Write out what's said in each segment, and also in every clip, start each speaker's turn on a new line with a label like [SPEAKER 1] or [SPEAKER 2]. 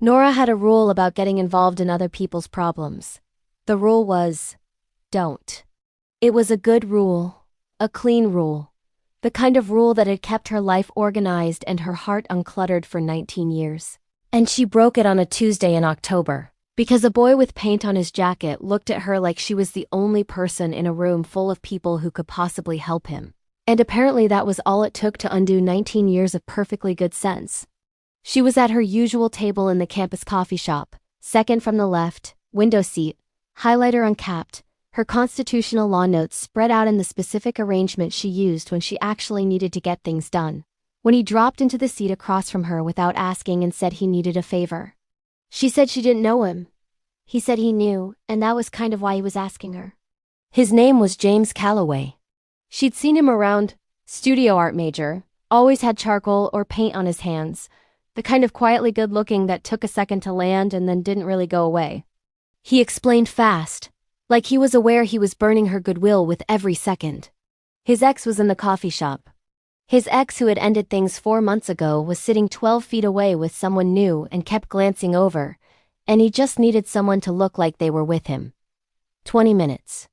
[SPEAKER 1] Nora had a rule about getting involved in other people's problems. The rule was, don't. It was a good rule, a clean rule, the kind of rule that had kept her life organized and her heart uncluttered for 19 years. And she broke it on a Tuesday in October, because a boy with paint on his jacket looked at her like she was the only person in a room full of people who could possibly help him. And apparently that was all it took to undo 19 years of perfectly good sense. She was at her usual table in the campus coffee shop, second from the left, window seat, highlighter uncapped, her constitutional law notes spread out in the specific arrangement she used when she actually needed to get things done. When he dropped into the seat across from her without asking and said he needed a favor. She said she didn't know him. He said he knew, and that was kind of why he was asking her. His name was James Calloway. She'd seen him around, studio art major, always had charcoal or paint on his hands, the kind of quietly good-looking that took a second to land and then didn't really go away. He explained fast, like he was aware he was burning her goodwill with every second. His ex was in the coffee shop. His ex, who had ended things 4 months ago, was sitting 12 feet away with someone new and kept glancing over, and he just needed someone to look like they were with him. 20 minutes.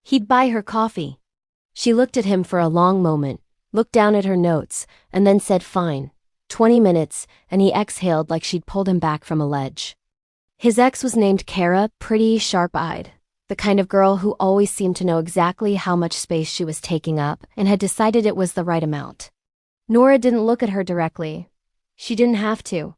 [SPEAKER 1] He'd buy her coffee. She looked at him for a long moment, looked down at her notes, and then said fine. 20 minutes, and he exhaled like she'd pulled him back from a ledge. His ex was named Kara, pretty, sharp-eyed, the kind of girl who always seemed to know exactly how much space she was taking up and had decided it was the right amount. Nora didn't look at her directly. She didn't have to.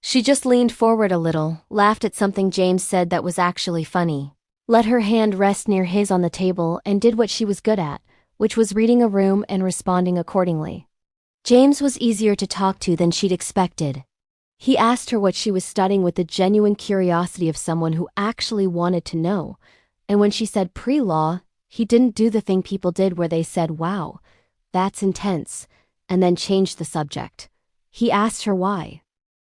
[SPEAKER 1] She just leaned forward a little, laughed at something James said that was actually funny, let her hand rest near his on the table, and did what she was good at, which was reading a room and responding accordingly. James was easier to talk to than she'd expected. He asked her what she was studying with the genuine curiosity of someone who actually wanted to know, and when she said pre-law, he didn't do the thing people did where they said, wow, that's intense, and then changed the subject. He asked her why.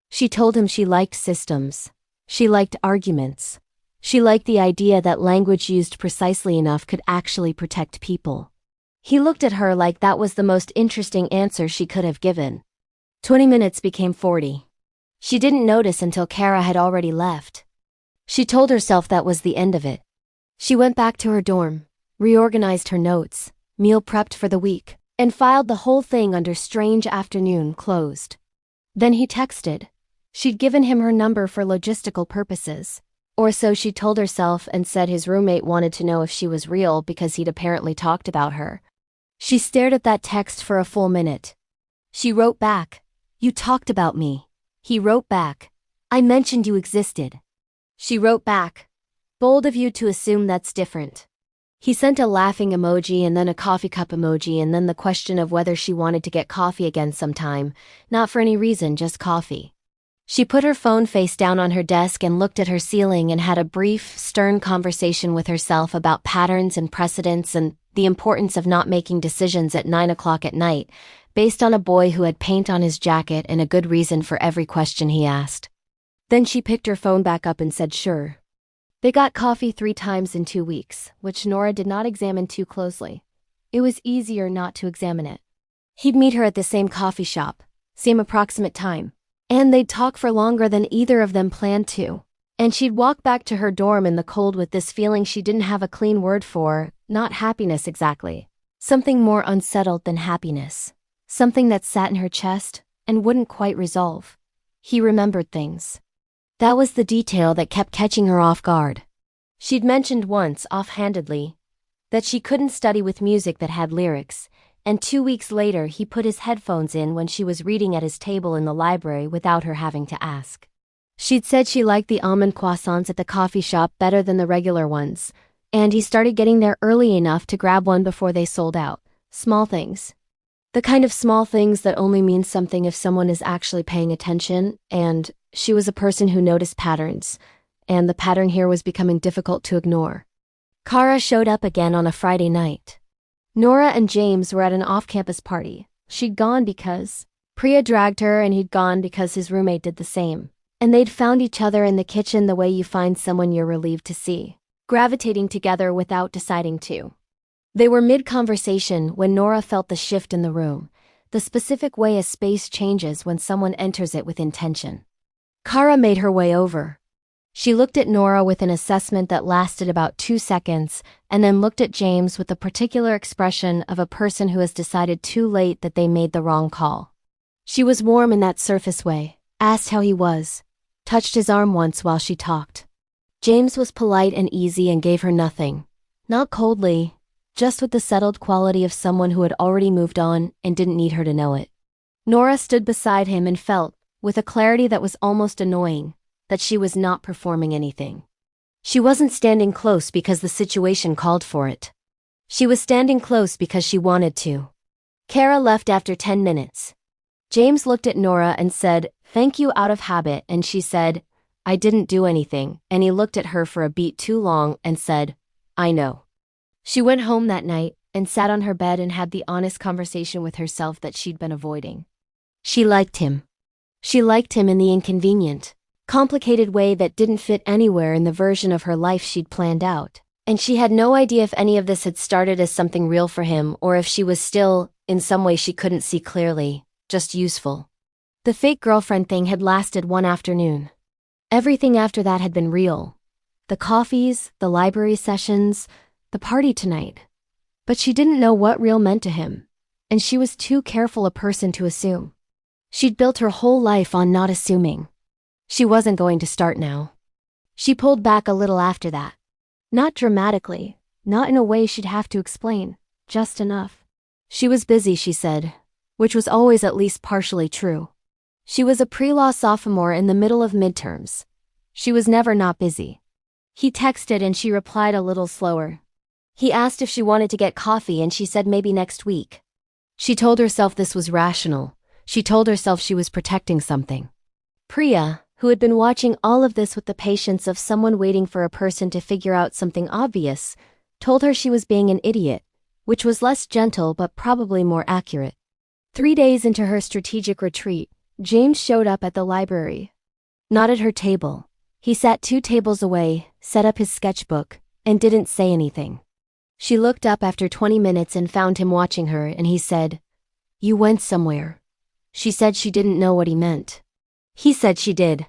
[SPEAKER 1] She told him she liked systems. She liked arguments. She liked the idea that language used precisely enough could actually protect people. He looked at her like that was the most interesting answer she could have given. 20 minutes became 40. She didn't notice until Kara had already left. She told herself that was the end of it. She went back to her dorm, reorganized her notes, meal prepped for the week, and filed the whole thing under strange afternoon closed. Then he texted. She'd given him her number for logistical purposes. Or so she told herself, and said his roommate wanted to know if she was real because he'd apparently talked about her. She stared at that text for a full minute. She wrote back, "You talked about me." He wrote back, "I mentioned you existed." She wrote back, "Bold of you to assume that's different." He sent a laughing emoji and then a coffee cup emoji and then the question of whether she wanted to get coffee again sometime, not for any reason, just coffee. She put her phone face down on her desk and looked at her ceiling and had a brief, stern conversation with herself about patterns and precedents and the importance of not making decisions at 9 o'clock at night, based on a boy who had paint on his jacket and a good reason for every question he asked. Then she picked her phone back up and said sure. They got coffee 3 times in 2 weeks, which Nora did not examine too closely. It was easier not to examine it. He'd meet her at the same coffee shop, same approximate time, and they'd talk for longer than either of them planned to. And she'd walk back to her dorm in the cold with this feeling she didn't have a clean word for, not happiness exactly. Something more unsettled than happiness. Something that sat in her chest and wouldn't quite resolve. He remembered things. That was the detail that kept catching her off guard. She'd mentioned once, offhandedly, that she couldn't study with music that had lyrics, and 2 weeks later he put his headphones in when she was reading at his table in the library without her having to ask. She'd said she liked the almond croissants at the coffee shop better than the regular ones, and he started getting there early enough to grab one before they sold out. Small things. The kind of small things that only mean something if someone is actually paying attention, and she was a person who noticed patterns, and the pattern here was becoming difficult to ignore. Kara showed up again on a Friday night. Nora and James were at an off-campus party. She'd gone because Priya dragged her, and he'd gone because his roommate did the same. And they'd found each other in the kitchen the way you find someone you're relieved to see, gravitating together without deciding to. They were mid-conversation when Nora felt the shift in the room, the specific way a space changes when someone enters it with intention. Kara made her way over. She looked at Nora with an assessment that lasted about 2 seconds, and then looked at James with the particular expression of a person who has decided too late that they made the wrong call. She was warm in that surface way, asked how he was, touched his arm once while she talked. James was polite and easy and gave her nothing. Not coldly, just with the settled quality of someone who had already moved on and didn't need her to know it. Nora stood beside him and felt, with a clarity that was almost annoying, that she was not performing anything. She wasn't standing close because the situation called for it. She was standing close because she wanted to. Kara left after 10 minutes. James looked at Nora and said, "Thank you," out of habit, and she said, "I didn't do anything," and he looked at her for a beat too long and said, "I know." She went home that night and sat on her bed and had the honest conversation with herself that she'd been avoiding. She liked him. She liked him in the inconvenient, complicated way that didn't fit anywhere in the version of her life she'd planned out, and she had no idea if any of this had started as something real for him or if she was still, in some way she couldn't see clearly, just useful. The fake girlfriend thing had lasted one afternoon. Everything after that had been real. The coffees, the library sessions, the party tonight. But she didn't know what real meant to him, and she was too careful a person to assume. She'd built her whole life on not assuming. She wasn't going to start now. She pulled back a little after that. Not dramatically, not in a way she'd have to explain, just enough. She was busy, she said, which was always at least partially true. She was a pre-law sophomore in the middle of midterms. She was never not busy. He texted and she replied a little slower. He asked if she wanted to get coffee and she said maybe next week. She told herself this was rational. She told herself she was protecting something. Priya, who had been watching all of this with the patience of someone waiting for a person to figure out something obvious, told her she was being an idiot, which was less gentle but probably more accurate. 3 days into her strategic retreat, James showed up at the library. Not at her table. He sat 2 tables away, set up his sketchbook, and didn't say anything. She looked up after 20 minutes and found him watching her, and he said, "You went somewhere." She said she didn't know what he meant. He said she did.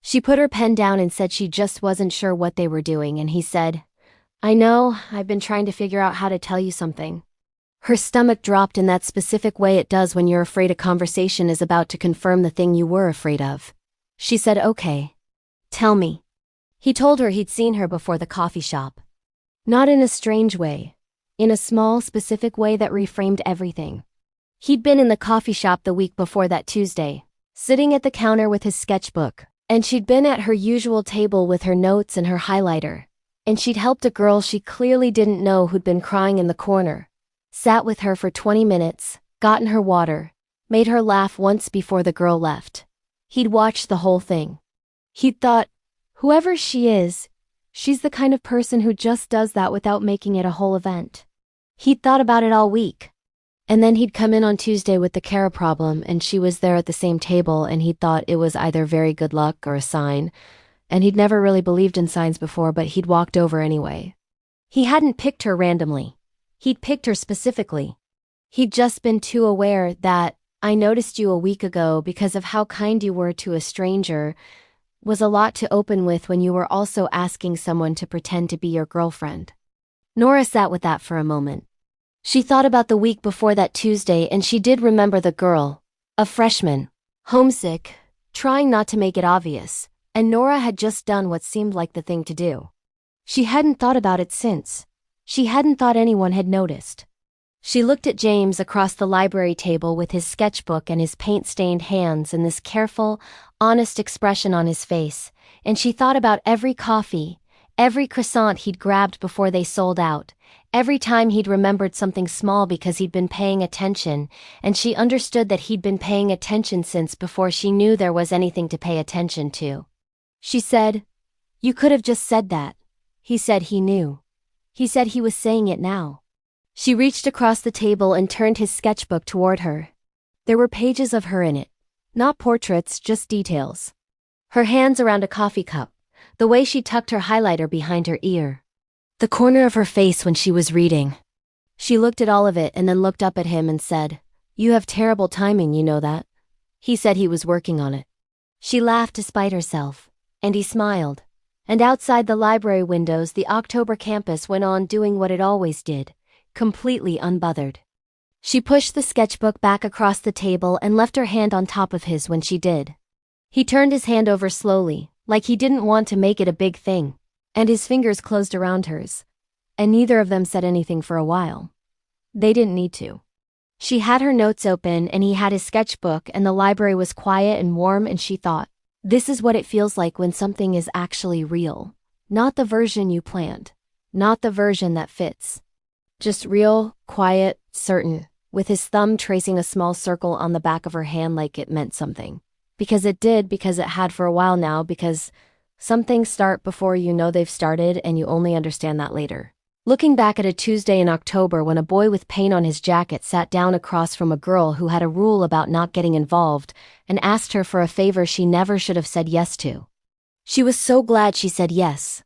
[SPEAKER 1] She put her pen down and said she just wasn't sure what they were doing, and he said, "I know, I've been trying to figure out how to tell you something." Her stomach dropped in that specific way it does when you're afraid a conversation is about to confirm the thing you were afraid of. She said, "Okay. Tell me." He told her he'd seen her before the coffee shop. Not in a strange way. In a small, specific way that reframed everything. He'd been in the coffee shop the week before that Tuesday, sitting at the counter with his sketchbook, and she'd been at her usual table with her notes and her highlighter, and she'd helped a girl she clearly didn't know who'd been crying in the corner, sat with her for 20 minutes, gotten her water, made her laugh once before the girl left. He'd watched the whole thing. He'd thought, whoever she is, she's the kind of person who just does that without making it a whole event. He'd thought about it all week. And then he'd come in on Tuesday with the Kara problem, and she was there at the same table, and he'd thought it was either very good luck or a sign, and he'd never really believed in signs before, but he'd walked over anyway. He hadn't picked her randomly. He'd picked her specifically. He'd just been too aware that, "I noticed you a week ago because of how kind you were to a stranger," was a lot to open with when you were also asking someone to pretend to be your girlfriend. Nora sat with that for a moment. She thought about the week before that Tuesday, and she did remember the girl, a freshman, homesick, trying not to make it obvious, and Nora had just done what seemed like the thing to do. She hadn't thought about it since. She hadn't thought anyone had noticed. She looked at James across the library table with his sketchbook and his paint-stained hands and this careful, honest expression on his face, and she thought about every coffee, every croissant he'd grabbed before they sold out, every time he'd remembered something small because he'd been paying attention, and she understood that he'd been paying attention since before she knew there was anything to pay attention to. She said, "You could have just said that." He said he knew. He said he was saying it now. She reached across the table and turned his sketchbook toward her. There were pages of her in it. Not portraits, just details. Her hands around a coffee cup, the way she tucked her highlighter behind her ear. The corner of her face when she was reading. She looked at all of it and then looked up at him and said, "You have terrible timing, you know that?" He said he was working on it. She laughed despite herself, and he smiled. And outside the library windows, the October campus went on doing what it always did, completely unbothered. She pushed the sketchbook back across the table and left her hand on top of his when she did. He turned his hand over slowly, like he didn't want to make it a big thing, and his fingers closed around hers, and neither of them said anything for a while. They didn't need to. She had her notes open and he had his sketchbook, and the library was quiet and warm, and she thought, this is what it feels like when something is actually real. Not the version you planned. Not the version that fits. Just real, quiet, certain, with his thumb tracing a small circle on the back of her hand like it meant something. Because it did, because it had for a while now, because some things start before you know they've started, and you only understand that later. Looking back at a Tuesday in October when a boy with paint on his jacket sat down across from a girl who had a rule about not getting involved and asked her for a favor she never should have said yes to. She was so glad she said yes,